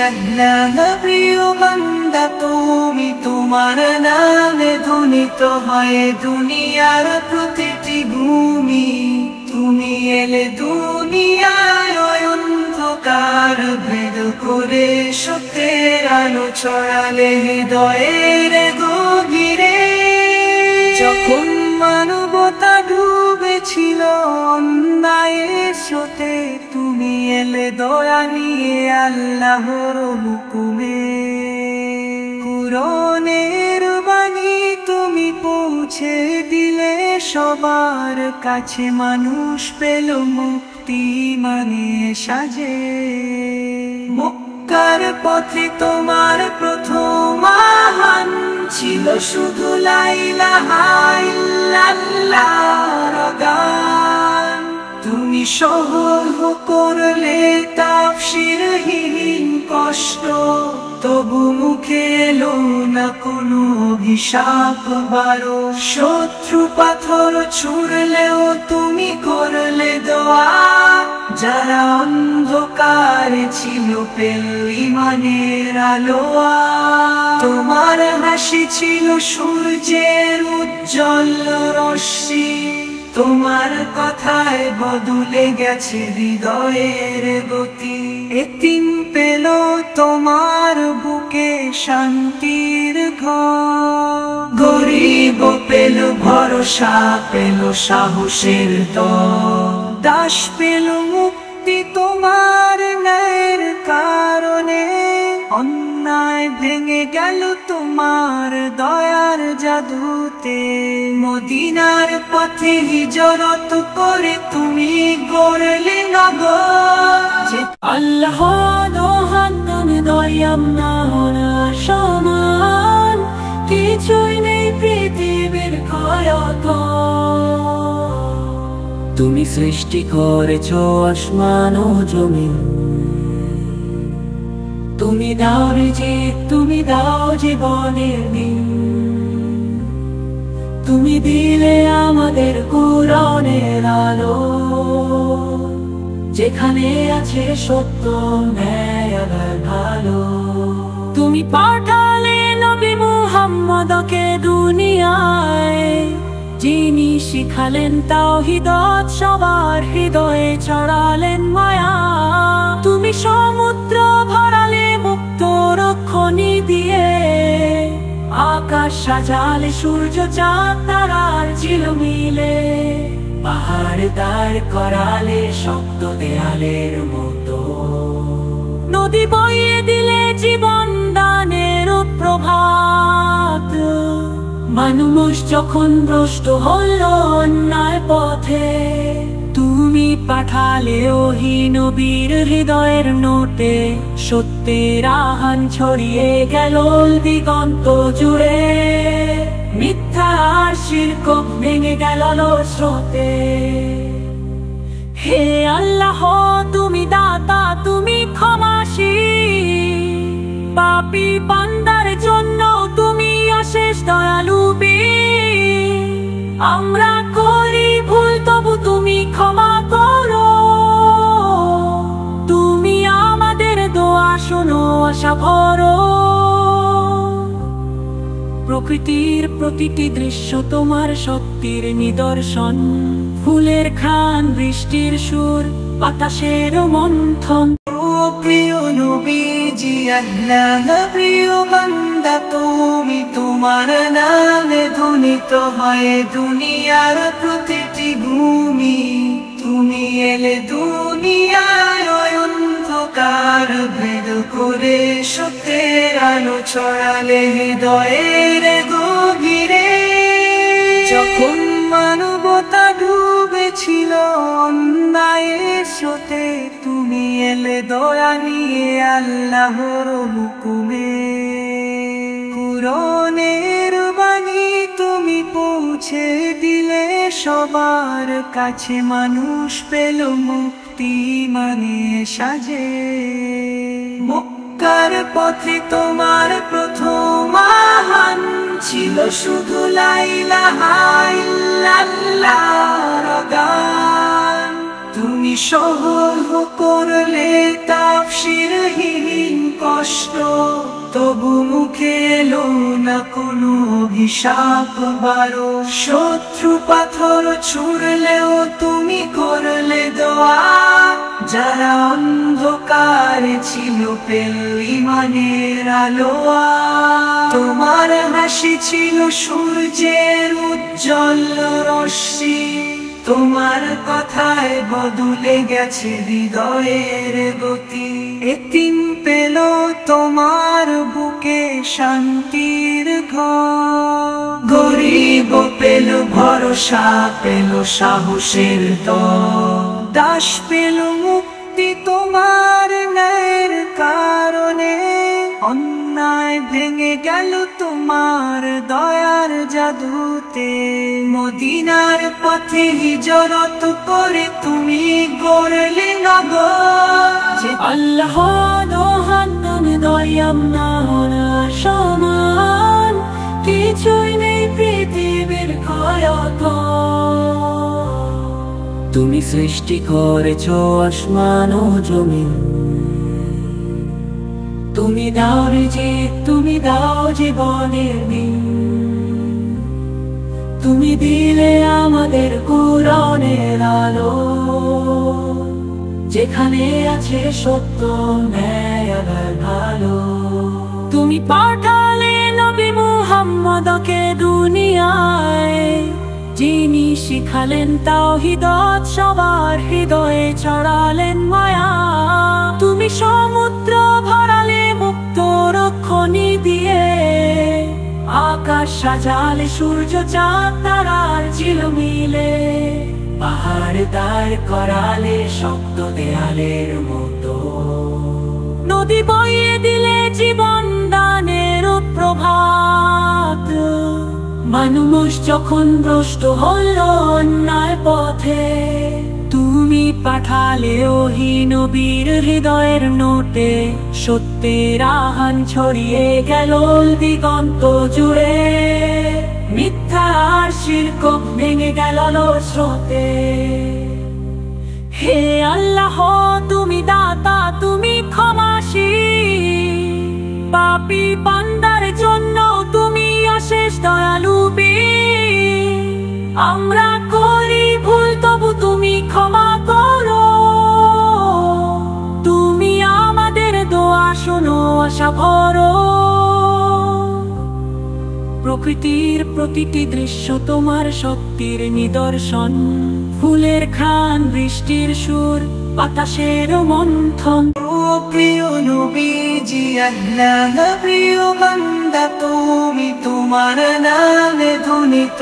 আল্লাহ প্রিয় বান্দা তুমি, তোমার নামে ধ্বনিত হয় দুনিয়ার প্রতিটি ভূমি। তুমি এলে দুনিয়ার অন্ধকার ভেদ করে, সত্যের আলো ছড়ালে হৃদয়ের গভীরে। যখন মানবতা ডুবেছিল অন্যায়ের স্রোতে, তুমি এলে দয়া নিয়ে আল্লাহর হুকুমে। কুরআনের বাণী তুমি পৌঁছে দিলে সবার কাছে, মানুষ পেল মুক্তি মানে সাজে। মক্কার পথে তোমার প্রথম আহ্বান ছিল শুধু লা ইলাহা ইল্লাল্লাহর গান। তুমি সহ্য করলে তাফসীরহীন কষ্ট, তবু মুখে এলো না কোনো অভিশাপ বারো। শত্রু পাথর ছুঁড়লেও তুমি করলে দোয়া, যারা অন্ধকারে ছিল পেল ঈমানের আলো। তোমার হাসি ছিল সূর্যের উজ্জ্বল রশ্মি, তোমার কথায় বদলে গেছে হৃদয়ের গতি। এতিম পেল তোমার বুকে শান্তির ঘর, গরিব পেল ভরসা, পেল সাহসের দল। দাস পেল মুক্তি তোমার ন্যায়ের কারণে, অন্যায় ভেঙে গেল তোমার দয়ার জাদুতে। মদিনার পথে হিজরত করে তুমি গড়লে নগর। আল্লাহ দোহান দয়াম না হওয়া সমান, কিছুই নেই পৃথিবীর ক্ষয়ত। তুমি সৃষ্টি করেছ আসমান ও জমিন, তুমি দাও রিজিক, তুমি দাও জীবনের দিন। তুমি দিলে আমাদের কুরআনের আলো, যেখানে আছে সত্য ন্যায় আর ভালো। তুমি পাঠালে নবী মুহাম্মদকে দুনিয়ায়, যিনি শিখালেন তাওহীদ, সবার হৃদয়ে ছড়ালেন মায়া। তুমি সমুদ্র ভরালে মুক্ত রক্ষণী দিয়ে, আকাশ সাজালে সূর্য চাঁদ তারার ঝিলমিলে। পাহাড় দাঁড় করালে শক্ত দেয়ালের মতো, নদী বইয়ে দিলে জীবন দানের প্রভাত। মানুষ যখন ভ্রষ্ট হল অন্যায় পথে, তুমি পাঠালে ওহী নবীর হৃদয়ের নোটে। সত্যের আহ্বান ছড়িয়ে গেল দিগন্ত জুড়ে, মিথ্যা আর শিরক ভেঙে গেল স্রোতে। হে আল্লাহ তুমি দাতা, তুমি ক্ষমাশীল, পাপী বান্দার জন্য তুমি অশেষ দয়ালু বীর। আমরা করি ভুল তবু তুমি ক্ষমা করো, তুমি আমাদের দোয়া শোনো, আশা ভরো। প্রকৃতির প্রতিটি দৃশ্য তোমার শক্তির নিদর্শন, ফুলের ঘ্রাণ, বৃষ্টির সুর, বাতাসের মন্থন। প্রিয় নবীজি আল্লাহ প্রিয় বান্দা তুমি, তোমার নামে ধ্বনিত হয় দুনিয়ার প্রতিটি ভূমি। তুমি এলে দুনিয়ার অন্ধকার ভেদ করে, সত্যের আলো ছড়ালে হৃদয়ের গভীরে। যখন মানবতা ডুবেছিল অন্যায়ের স্রোতে, তুমি এলে দয়া নিয়ে আল্লাহর হুকুমে। কুরআনের বাণী তুমি পৌঁছে দিলে সবার কাছে, মানুষ পেল মুক্তি মানে সাজে। মক্কার পথে তোমার প্রথম আহ্বান ছিল শুধু লা ইলাহা ইল্লাল্লাহর গান। তুমি সহ্য করলে তাফসীরহীন কষ্ট, তবু মুখে এলো না কোনো অভিশাপ বারো। শত্রু পাথর ছুড়লেও তুমি করলে দোয়া, যারা অন্ধকারে ছিল পেল ঈমানের আলোয়া। তোমার হাসি ছিল সূর্যের উজ্জ্বল রশ্মি, তোমার কথায় বদলে গেছে হৃদয়ের গতি। এতিম পেল তোমার বুকে শান্তির ঘর, গরিব পেল ভরসা, পেল সাহসের দল। দাস পেল মুক্তি তোমার ন্যায়ের কারণে, অন্যায় ভেঙে গেল তোমার দয়ার জাদুতে। মদিনার পথে হিজরত করে তুমি গড়লে নগর, আল্লাহ দোহান দয়াম না সমান, কিছুই নেই পৃথিবীর ক্ষয়ত। তুমি সৃষ্টি করেছ আসমান ও জমিন, তুমি দাও রিজিক, তুমি দাও জীবনের দিন। তুমি দিলে আমাদের কুরআনের আলো, যেখানে আছে সত্য ন্যায় আর ভালো। তুমি পাঠালে নবী মুহাম্মদকে দুনিয়ায়, যিনি শিখালেন তাওহীদ, সবার হৃদয়ে ছড়ালেন মায়া। তুমি সমুদ্র ভরালে মুক্ত রক্ষণী দিয়ে, আকাশ সাজালে সূর্য চাঁদ তারার ঝিলমিলে। পাহাড় দাঁড় করালে শক্ত দেয়ালের মতো, নদী বইয়ে দিলে জীবন দানের প্রভাত। মানুষ যখন ভ্রষ্ট হল অন্যায় পথে, তুমি পাঠালে ওহী নবীর হৃদয়ের নোটে। সত্যের আহ্বান ছড়িয়ে গেল দিগন্ত জুড়ে, মিথ্যা আর শিরক ভেঙে গেল স্রোতে। হে আল্লাহ তুমি দাতা, তুমি ক্ষমাশীল, পাপী বান্দার জন্য তুমি অশেষ দয়ালু বীর। আমরা করি ভুল তবু তুমি ক্ষমা করো, তুমি আমাদের দোয়া শোনো আশা ভরো। প্রকৃতির প্রতিটি দৃশ্য তোমার শক্তির নিদর্শন, ফুলের ঘ্রাণ, বৃষ্টির সুর, বাতাসের মন্থন। প্রিয় নবীজি আল্লাহ প্রিয় বান্দা, তুমি তোমার নামে ধ্বনিত